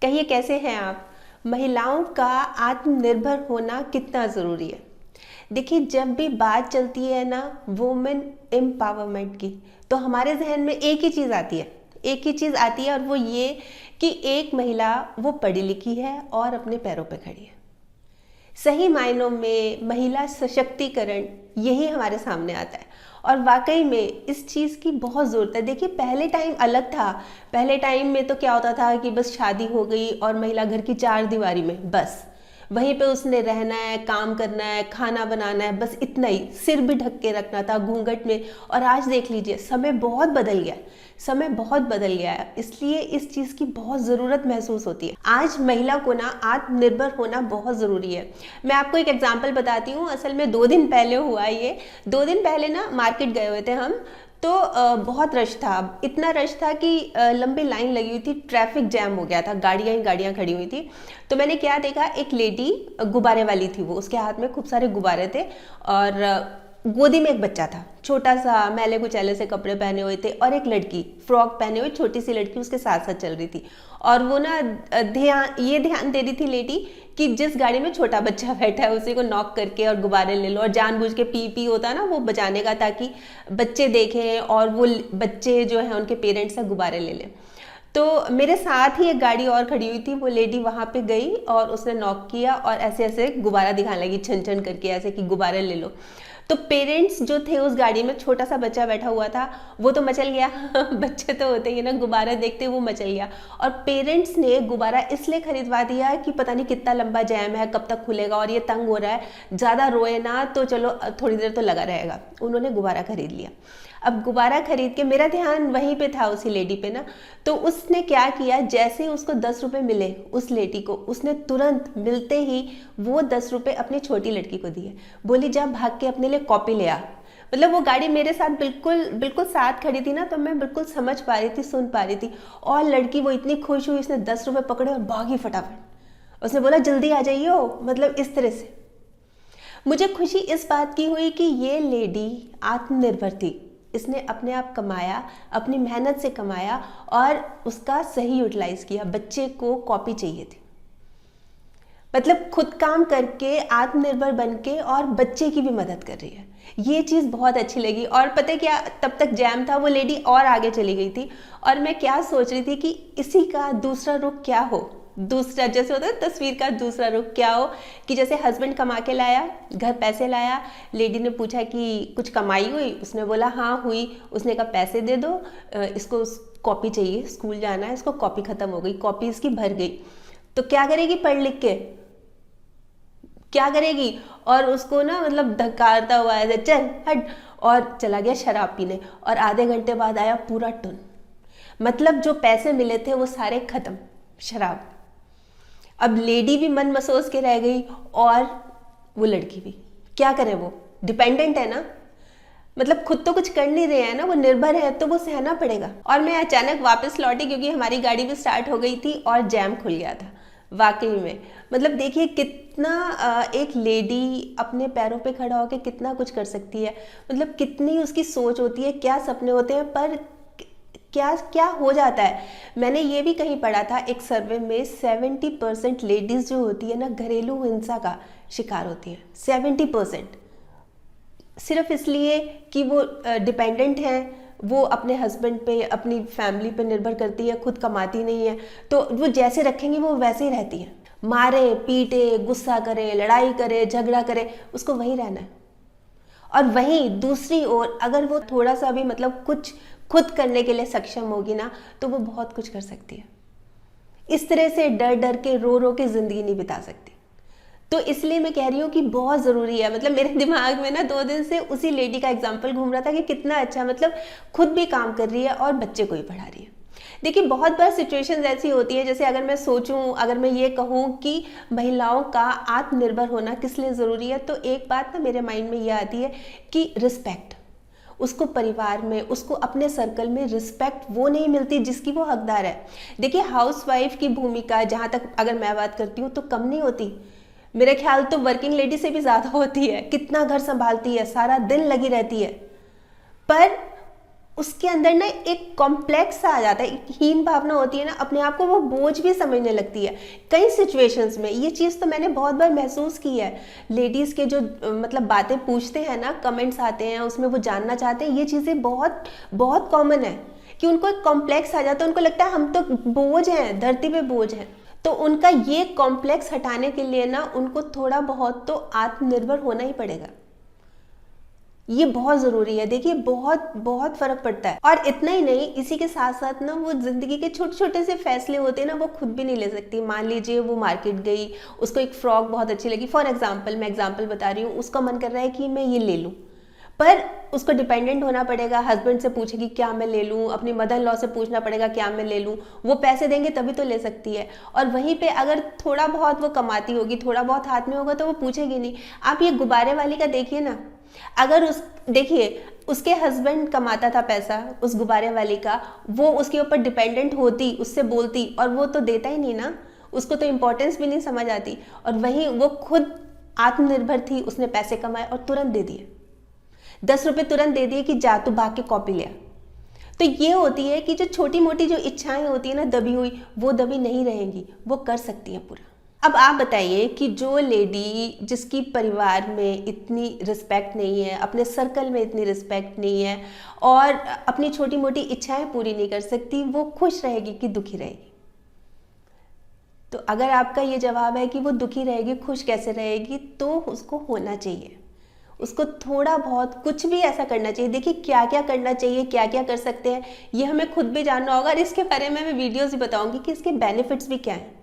कहिए कैसे हैं आप। महिलाओं का आत्मनिर्भर होना कितना ज़रूरी है। देखिए, जब भी बात चलती है ना वुमेन एम्पावरमेंट की, तो हमारे जहन में एक ही चीज़ आती है, एक ही चीज़ आती है, और वो ये कि एक महिला वो पढ़ी लिखी है और अपने पैरों पे खड़ी है। सही मायनों में महिला सशक्तिकरण यही हमारे सामने आता है, और वाकई में इस चीज़ की बहुत ज़रूरत है। देखिए, पहले टाइम अलग था। पहले टाइम में तो क्या होता था कि बस शादी हो गई और महिला घर की चार दीवारी में, बस वहीं पे उसने रहना है, काम करना है, खाना बनाना है, बस इतना ही, सिर भी ढक के रखना था घूंघट में। और आज देख लीजिए, समय बहुत बदल गया, समय बहुत बदल गया है, इसलिए इस चीज़ की बहुत ज़रूरत महसूस होती है। आज महिला को ना आत्मनिर्भर होना बहुत ज़रूरी है। मैं आपको एक एग्जांपल बताती हूँ। असल में 2 दिन पहले हुआ ये। 2 दिन पहले ना मार्केट गए हुए थे हम, तो बहुत रश था। इतना रश था कि लंबी लाइन लगी हुई थी, ट्रैफिक जैम हो गया था, गाड़ियाँ ही गाड़ियाँ खड़ी हुई थी। तो मैंने क्या देखा, एक लेडी गुब्बारे वाली थी, वो उसके हाथ में खूब सारे गुब्बारे थे, और गोदी में एक बच्चा था, छोटा सा, मैले कुचैले से कपड़े पहने हुए थे, और एक लड़की फ्रॉक पहने हुई, छोटी सी लड़की उसके साथ साथ चल रही थी। और वो ना ध्यान दे रही थी लेडी कि जिस गाड़ी में छोटा बच्चा बैठा है उसी को नॉक करके और गुब्बारे ले लो, और जानबूझ के पी पी होता है ना वो बजाने का, ताकि बच्चे देखें और वो बच्चे जो हैं उनके पेरेंट्स से गुब्बारे ले लें। तो मेरे साथ ही एक गाड़ी और खड़ी हुई थी, वो लेडी वहाँ पे गई और उसने नॉक किया और ऐसे ऐसे गुब्बारा दिखाने लगी, छन छन करके, ऐसे कि गुब्बारे ले लो। तो पेरेंट्स जो थे उस गाड़ी में, छोटा सा बच्चा बैठा हुआ था, वो तो मचल गया बच्चे तो होते ही ना, गुब्बारा देखते वो मचल गया। और पेरेंट्स ने गुब्बारा इसलिए खरीदवा दिया कि पता नहीं कितना लंबा जैम है, कब तक खुलेगा, और ये तंग हो रहा है, ज़्यादा रोए ना तो चलो थोड़ी देर तो लगा रहेगा। उन्होंने गुब्बारा खरीद लिया। अब गुब्बारा खरीद के मेरा ध्यान वहीं पे था, उसी लेडी पे ना। तो उसने क्या किया, जैसे ही उसको 10 रुपए मिले उस लेडी को, उसने तुरंत मिलते ही वो 10 रुपए अपनी छोटी लड़की को दिए। बोली जा भाग के अपने लिए कॉपी ले आ। मतलब वो गाड़ी मेरे साथ बिल्कुल बिल्कुल साथ खड़ी थी ना, तो मैं बिल्कुल समझ पा रही थी, सुन पा रही थी। और लड़की वो इतनी खुश हुई, उसने 10 रुपए पकड़े और भागी फटाफट। उसने बोला जल्दी आ जाइए, मतलब इस तरह से। मुझे खुशी इस बात की हुई कि ये लेडी आत्मनिर्भर थी। इसने अपने आप कमाया, अपनी मेहनत से कमाया, और उसका सही यूटिलाइज किया। बच्चे को कॉपी चाहिए थी, मतलब खुद काम करके आत्मनिर्भर बनके, और बच्चे की भी मदद कर रही है। ये चीज़ बहुत अच्छी लगी। और पता है क्या, तब तक जैम था, वो लेडी और आगे चली गई थी, और मैं क्या सोच रही थी कि इसी का दूसरा रुख क्या हो। दूसरा जैसे होता है तस्वीर का दूसरा रुख क्या हो, कि जैसे हस्बैंड कमा के लाया, घर पैसे लाया, लेडी ने पूछा कि कुछ कमाई हुई, उसने बोला हाँ हुई। उसने कहा पैसे दे दो, इसको कॉपी चाहिए, स्कूल जाना है, इसको कॉपी ख़त्म हो गई, कॉपी इसकी भर गई। तो क्या करेगी, पढ़ लिख के क्या करेगी। और उसको ना मतलब धक्कारता हुआ ऐसे चल हट, और चला गया शराब पीने। और आधे घंटे बाद आया पूरा टन, मतलब जो पैसे मिले थे वो सारे खत्म, शराब। अब लेडी भी मन मसोस के रह गई, और वो लड़की भी। क्या करे, वो डिपेंडेंट है ना, मतलब खुद तो कुछ कर नहीं रहे हैं ना, वो निर्भर है, तो वो सहना पड़ेगा। और मैं अचानक वापस लौटी, क्योंकि हमारी गाड़ी भी स्टार्ट हो गई थी और जैम खुल गया था। वाकई में मतलब देखिए कितना एक लेडी अपने पैरों पे खड़ा होकर कितना कुछ कर सकती है। मतलब कितनी उसकी सोच होती है, क्या सपने होते हैं, पर क्या क्या हो जाता है। मैंने ये भी कहीं पढ़ा था एक सर्वे में, 70% लेडीज़ जो होती है ना, घरेलू हिंसा का शिकार होती है। 70%, सिर्फ इसलिए कि वो डिपेंडेंट हैं, वो अपने हस्बैंड पे, अपनी फैमिली पे निर्भर करती है, खुद कमाती नहीं है, तो वो जैसे रखेंगी वो वैसे ही रहती है। मारे पीटे, गुस्सा करे, लड़ाई करे, झगड़ा करे, उसको वहीं रहना है। और वहीं दूसरी ओर अगर वो थोड़ा सा भी मतलब कुछ खुद करने के लिए सक्षम होगी ना, तो वो बहुत कुछ कर सकती है। इस तरह से डर डर के, रो रो के ज़िंदगी नहीं बिता सकती। तो इसलिए मैं कह रही हूँ कि बहुत ज़रूरी है। मतलब मेरे दिमाग में ना 2 दिन से उसी लेडी का एग्जाम्पल घूम रहा था कि कितना अच्छा, मतलब खुद भी काम कर रही है और बच्चे को भी पढ़ा रही है। देखिए, बहुत बार सिचुएशंस ऐसी होती है, जैसे अगर मैं सोचूं, अगर मैं ये कहूँ कि महिलाओं का आत्मनिर्भर होना किस लिए ज़रूरी है, तो एक बात ना मेरे माइंड में ये आती है कि रिस्पेक्ट। उसको परिवार में, उसको अपने सर्कल में रिस्पेक्ट वो नहीं मिलती जिसकी वो हकदार है। देखिए, हाउसवाइफ की भूमिका, जहाँ तक अगर मैं बात करती हूँ, तो कम नहीं होती। मेरे ख्याल तो वर्किंग लेडी से भी ज़्यादा होती है। कितना घर संभालती है, सारा दिन लगी रहती है, पर उसके अंदर ना एक कॉम्प्लेक्स आ जाता है, एक हीन भावना होती है ना, अपने आप को वो बोझ भी समझने लगती है कई सिचुएशंस में। ये चीज़ तो मैंने बहुत बार महसूस की है। लेडीज़ के जो मतलब बातें पूछते हैं ना, कमेंट्स आते हैं उसमें वो जानना चाहते हैं, ये चीज़ें बहुत बहुत कॉमन है कि उनको एक कॉम्प्लेक्स आ जाता है। उनको लगता है हम तो बोझ हैं, धरती पे बोझ हैं। तो उनका ये कॉम्प्लेक्स हटाने के लिए ना उनको थोड़ा बहुत तो आत्मनिर्भर होना ही पड़ेगा। ये बहुत ज़रूरी है। देखिए बहुत बहुत फ़र्क पड़ता है। और इतना ही नहीं, इसी के साथ साथ ना वो ज़िंदगी के छोटे छोटे से फैसले होते हैं ना, वो खुद भी नहीं ले सकती। मान लीजिए वो मार्केट गई, उसको एक फ्रॉक बहुत अच्छी लगी, फॉर एग्जाम्पल मैं एग्जाम्पल बता रही हूँ, उसका मन कर रहा है कि मैं ये ले लूँ, पर उसको डिपेंडेंट होना पड़ेगा। हस्बैंड से पूछेगी क्या मैं ले लूँ, अपनी मदर इन लॉ से पूछना पड़ेगा क्या मैं ले लूँ, वो पैसे देंगे तभी तो ले सकती है। और वहीं पे अगर थोड़ा बहुत वो कमाती होगी, थोड़ा बहुत हाथ में होगा, तो वो पूछेगी नहीं। आप ये गुब्बारे वाली का देखिए ना, अगर देखिए उसके हस्बैंड कमाता था पैसा उस गुब्बारे वाली का, वो उसके ऊपर डिपेंडेंट होती, उससे बोलती, और वो तो देता ही नहीं ना, उसको तो इम्पोर्टेंस भी नहीं समझ आती। और वहीं वो खुद आत्मनिर्भर थी, उसने पैसे कमाए और तुरंत दे दिए, 10 रुपये तुरंत दे दिए कि जा तू भाग के कॉपी ले। तो ये होती है कि जो छोटी मोटी जो इच्छाएं होती है ना दबी हुई, वो दबी नहीं रहेंगी, वो कर सकती है पूरा। अब आप बताइए कि जो लेडी जिसकी परिवार में इतनी रिस्पेक्ट नहीं है, अपने सर्कल में इतनी रिस्पेक्ट नहीं है और अपनी छोटी मोटी इच्छाएं पूरी नहीं कर सकती, वो खुश रहेगी कि दुखी रहेगी? तो अगर आपका ये जवाब है कि वो दुखी रहेगी, खुश कैसे रहेगी, तो उसको होना चाहिए, उसको थोड़ा बहुत कुछ भी ऐसा करना चाहिए। देखिए क्या क्या करना चाहिए, क्या क्या कर सकते हैं, ये हमें खुद भी जानना होगा। और इसके बारे में मैं वीडियोज़ भी बताऊंगी कि इसके बेनिफिट्स भी क्या हैं,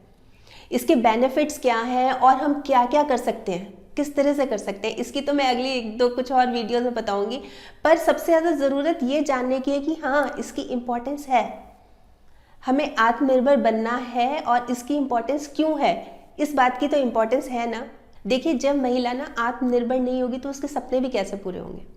इसके बेनिफिट्स क्या हैं और हम क्या क्या कर सकते हैं, किस तरह से कर सकते हैं। इसकी तो मैं अगली एक दो कुछ और वीडियोस में बताऊंगी। पर सबसे ज़्यादा ज़रूरत ये जानने की है कि हाँ इसकी इम्पोर्टेंस है, हमें आत्मनिर्भर बनना है और इसकी इम्पोर्टेंस क्यों है, इस बात की तो इम्पोर्टेंस है ना। देखिए जब महिला ना आत्मनिर्भर नहीं होगी तो उसके सपने भी कैसे पूरे होंगे।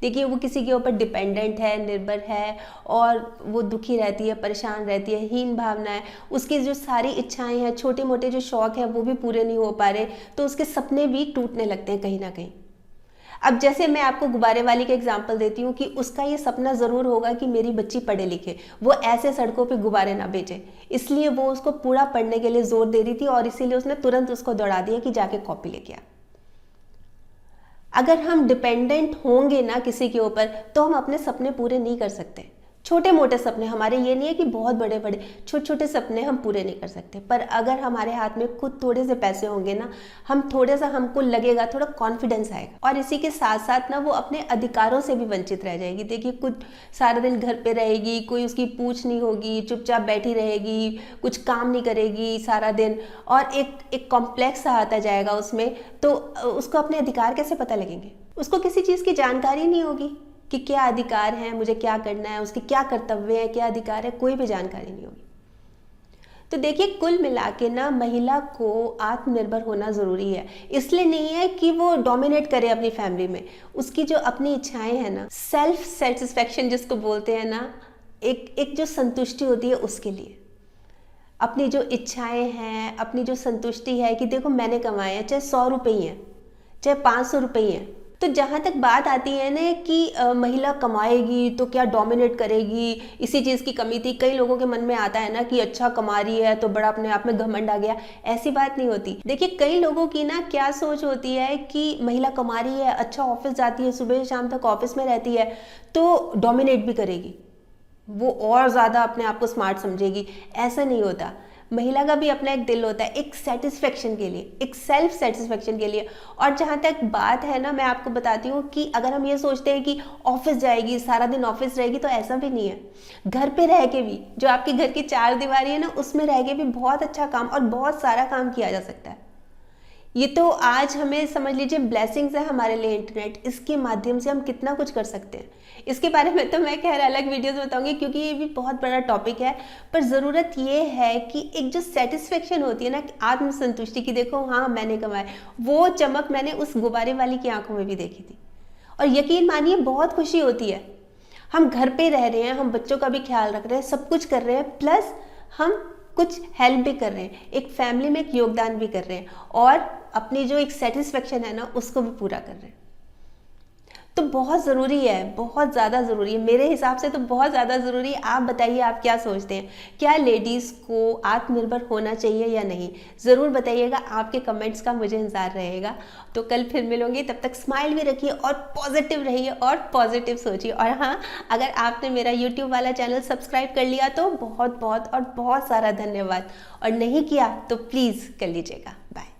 देखिए वो किसी के ऊपर डिपेंडेंट है, निर्भर है, और वो दुखी रहती है, परेशान रहती है, हीन भावना है, उसकी जो सारी इच्छाएं हैं, छोटे मोटे जो शौक हैं वो भी पूरे नहीं हो पा रहे, तो उसके सपने भी टूटने लगते हैं कहीं ना कहीं। अब जैसे मैं आपको गुब्बारे वाली का एग्जांपल देती हूँ कि उसका ये सपना ज़रूर होगा कि मेरी बच्ची पढ़े लिखे, वो ऐसे सड़कों पे गुब्बारे ना बेचे, इसलिए वो उसको पूरा पढ़ने के लिए जोर दे रही थी और इसीलिए उसने तुरंत उसको दौड़ा दिया कि जाके कॉपी लेके आ। अगर हम डिपेंडेंट होंगे ना किसी के ऊपर, तो हम अपने सपने पूरे नहीं कर सकते। छोटे मोटे सपने हमारे, ये नहीं है कि बहुत बड़े बड़े, छोटे छोटे सपने हम पूरे नहीं कर सकते। पर अगर हमारे हाथ में खुद थोड़े से पैसे होंगे ना, हम थोड़े सा, हमको लगेगा, थोड़ा कॉन्फिडेंस आएगा। और इसी के साथ साथ ना वो अपने अधिकारों से भी वंचित रह जाएगी। देखिए कुछ सारा दिन घर पे रहेगी, कोई उसकी पूछ नहीं होगी, चुपचाप बैठी रहेगी, कुछ काम नहीं करेगी सारा दिन, और एक कॉम्प्लेक्स सा आता जाएगा उसमें। तो उसको अपने अधिकार कैसे पता लगेंगे? उसको किसी चीज़ की जानकारी नहीं होगी कि क्या अधिकार है, मुझे क्या करना है, उसके क्या कर्तव्य है, क्या अधिकार है, कोई भी जानकारी नहीं होगी। तो देखिए कुल मिला के ना महिला को आत्मनिर्भर होना ज़रूरी है। इसलिए नहीं है कि वो डोमिनेट करे अपनी फैमिली में, उसकी जो अपनी इच्छाएं हैं ना, सेल्फ सेटिस्फेक्शन जिसको बोलते हैं ना, एक जो संतुष्टि होती है उसके लिए, अपनी जो इच्छाएं हैं, अपनी जो संतुष्टि है कि देखो मैंने कमाए हैं, चाहे 100 रुपये ही हैं, चाहे 500 रुपये ही हैं। तो जहाँ तक बात आती है ना कि महिला कमाएगी तो क्या डोमिनेट करेगी, इसी चीज़ की कमी थी। कई लोगों के मन में आता है ना कि अच्छा कमा रही है तो बड़ा अपने आप में घमंड आ गया। ऐसी बात नहीं होती। देखिए कई लोगों की ना क्या सोच होती है कि महिला कमा रही है, अच्छा ऑफिस जाती है, सुबह शाम तक ऑफिस में रहती है, तो डोमिनेट भी करेगी, वो और ज़्यादा अपने आप को स्मार्ट समझेगी। ऐसा नहीं होता। महिला का भी अपना एक दिल होता है, एक सेटिस्फेक्शन के लिए, एक सेल्फ सेटिस्फेक्शन के लिए। और जहाँ तक बात है ना, मैं आपको बताती हूँ कि अगर हम ये सोचते हैं कि ऑफिस जाएगी, सारा दिन ऑफिस रहेगी, तो ऐसा भी नहीं है। घर पे रह के भी, जो आपके घर की 4 दीवारी है ना, उसमें रह के भी बहुत अच्छा काम और बहुत सारा काम किया जा सकता है। ये तो आज हमें समझ लीजिए ब्लेसिंग्स है हमारे लिए इंटरनेट, इसके माध्यम से हम कितना कुछ कर सकते हैं। इसके बारे में तो मैं खैर अलग वीडियोस बताऊंगी क्योंकि ये भी बहुत बड़ा टॉपिक है। पर ज़रूरत ये है कि एक जो सेटिस्फेक्शन होती है ना, आत्मसंतुष्टि की, देखो हाँ मैंने कमाए, वो चमक मैंने उस गुब्बारे वाली की आंखों में भी देखी थी। और यकीन मानिए बहुत खुशी होती है। हम घर पे रह रहे हैं, हम बच्चों का भी ख्याल रख रहे हैं, सब कुछ कर रहे हैं, प्लस हम कुछ हेल्प भी कर रहे हैं, एक फैमिली में एक योगदान भी कर रहे हैं, और अपनी जो एक सेटिस्फेक्शन है ना, उसको भी पूरा कर रहे हैं। तो बहुत ज़रूरी है, बहुत ज़्यादा ज़रूरी है, मेरे हिसाब से तो बहुत ज़्यादा ज़रूरी है। आप बताइए आप क्या सोचते हैं, क्या लेडीज़ को आत्मनिर्भर होना चाहिए या नहीं? ज़रूर बताइएगा, आपके कमेंट्स का मुझे इंतज़ार रहेगा। तो कल फिर मिलूंगी, तब तक स्माइल भी रखिए और पॉजिटिव रहिए और पॉजिटिव सोचिए। और हाँ, अगर आपने मेरा यूट्यूब वाला चैनल सब्सक्राइब कर लिया तो बहुत बहुत और बहुत सारा धन्यवाद, और नहीं किया तो प्लीज़ कर लीजिएगा। बाय।